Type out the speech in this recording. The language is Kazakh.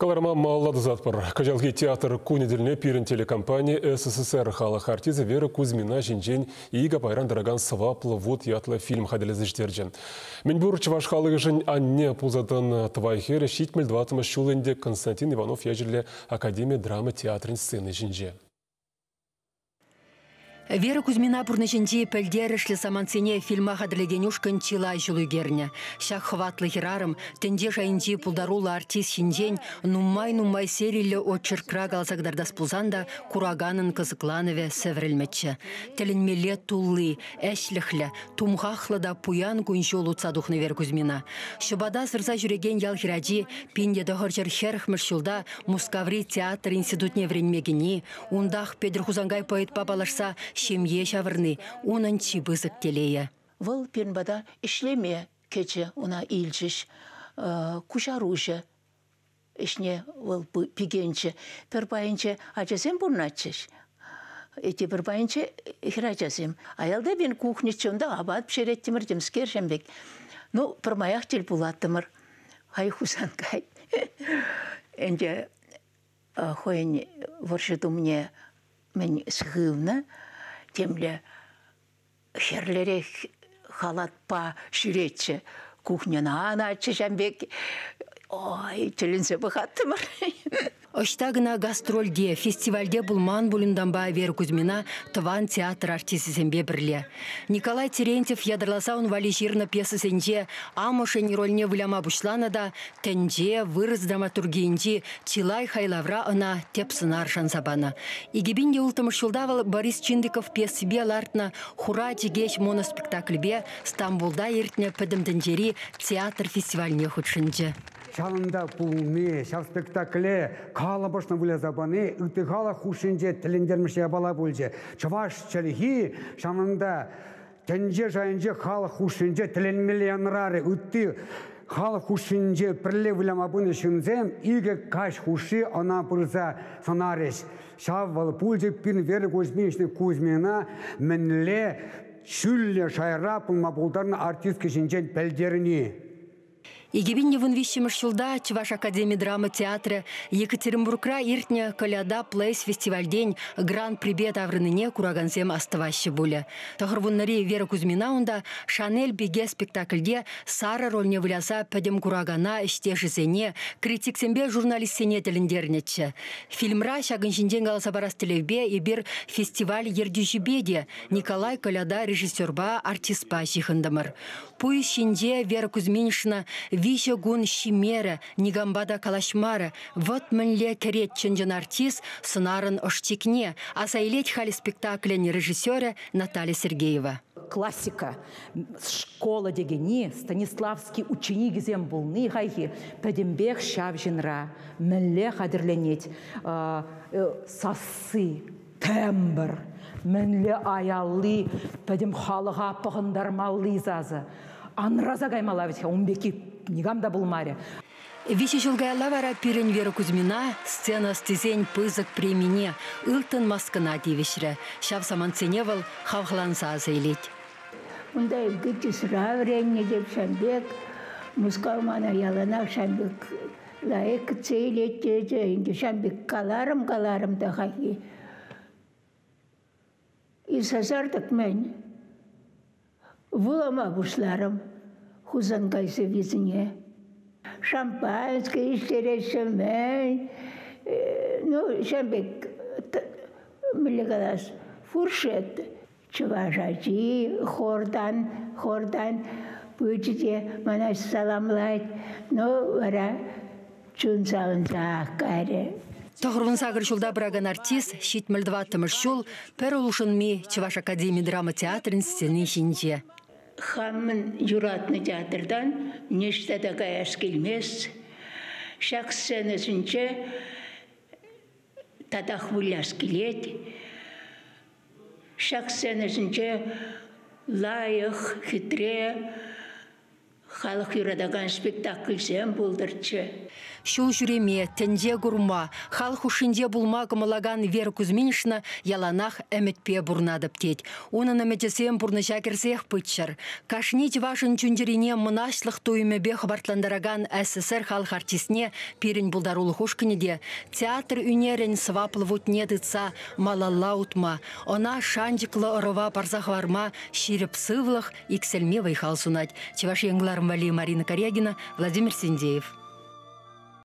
Каларма маллады затпыр. Кажалги театр кунеделіне пирен телекомпания СССР халық артизі Вера Кузьмина жинжен ига байран дыраган сываплы вуд ятлы фильм хаделезі ждерджен. Мен бұр чываш халығы жын анне пулзатын твайхері шитмел 20 шулынде Константин Иванов ежірлі Академия драмы театрын сцены жинже. Вера Кузьмина пурнышенчи пөлдерішлі саманцене фильма хаделегенюшкан чила жылугерне. Шах хватлы херарым, тенде жайынчи пулдарулы артист шинжен, нумай серилі отчыркра галсагдардас пулзанда кураганын кызыкланове севрелметче. Теленмеле туллы, әшліхлі, тумғақлы да пуян күншол ұтса духны Вера Кузьмина. Шыбада сырза жүреген ял хираджи, пинде дұғыржыр херхмір шылда Мускаври театр институтне вренмегені, ундах Педр Хузангай поэт папалашса шемье шавырны, унын чибызык телея. Выл пенбада ишлеме кече уна илчиш, кушаружа. Ишне выл пигенче, перпайынче ачасем бурначиш. Эти перпайынче хирачасем. Аялда бен кухнечонда абат пшереттимір демскер шембек. Ну, пермаях тел булаттымыр. Хай хусангай. Энде хойн воршету мне мен сғывна, темле херлере халатпа шүретші кухняна анатшы жәмбек. Ой, тілінсе бұқаттымыр. Оштагына гастрольде, фестивальде булман булынданба Вера Кузьмина тыван театр артисісенбе бірле. Николай Терентьев ядырласа он валиширна пьесысенже амошен рольне выляма бушлана да тенже вырыз драматургиинжи чилай хайлавра ына тепсынар шансабана. Игибинде ултымышылдавал Борис Чиндиков пьесыбе лартна хура жегеш моноспектакльбе Стамбулда ертне пөдімдінжери театр фестивальне худшынжы. Шалында пулме, шал спектакле, кала башна буля забаны, үтігала хушинже тіліндерміше бала бөлже. Чываш чалихи, шалында тенже жайынже кала хушинже тілінмелянрары, үтті кала хушинже пірле вылама бұны шынзем, иге каш хуши она бұрза санареш. Шаввал пульже пин Вера Кузьмина мінле шүлле шайра пулма бұлдарын артистке жинжен пәлдеріне. Игибинне вон вещимыш шылда Чуваш Академии драмы театра Екатеринбургра иртня коляда плейс фестиваль день гран-при таврыныне курагансем астываще буле. Тахырвуннари Вера Кузьмина унда Шанель беге спектакльде сара рольне выляса пәдем курагана іштешізене критиксембе журналистсене тіліндернетчі. Фильмра шагыншінден галаса барас тілевбе и бір фестиваль ердюжібеде Николай коляда режиссерба артистпа жихындымыр. Пуй шинде Вера Кузьминшина вище гун шимера, нигамбада калашмара, вот mənле керет чынжын артист сынарын оштикне, а сайлеть хали спектаклен режиссера Наталья Сергеева. Классика. Школа дегени, Станиславский ученик зем булны хайхи, пәдембек шавжинра, mənле қадірленет, сасы, тембр, mənле аялы, пәдем халыға пығындармалы зазы. Анраза гаймалавит, умбеки нигамда булмаре. Вище жылгайла вара пирен Вера Кузьмина сцена стезень пызык премине ылтын маскына девешре. Шав саманценевал хавхланса заилеть. Унда гитис равренне деп шамбек, мускалмана яланак шамбек лайк цейлетте, инде шамбек каларым да хахи. И сазардак мен. Вулама бушларым, хузангайсы визіне. Шампанское іштересімен, ну, шамбек, мілігадас, фуршет, чыважачи, хордан, бүйтіде мана саламлайд, ну, вара, чунсауынзақ кәрі. Тохрвун сагыр шулда браган артист, шитмел 20 шул, пер улушынми Чуваш Академии драмы театрын сцены шинже. Хамын юратны театрдан нешті да каяш келмес. Шақ сценасынче тадақ вуляс келет. Шақ сценасынче лайық, хитре, халық юрадаган спектакль зем болдырчы. Шул жүреме, тенде гурма, халық ушинде булма кымалаган Вера Кузьминишна яланах әмітпе бурнадып тет. Оның әмітесем бурны жакерсех пытчар. Кашнить вашын чүндерине мұнашлық туймебе хабартландараган СССР халық артисне пирин булдарулы хушкінеде театр үнерен сваплы вутне дыца малалла утма. Она шанчыклы ырыва парзах варма ширіп сывлых икселме вайхал сунать. Чеваш еңгларым вали Марина Корягина, Владимир Синдеев.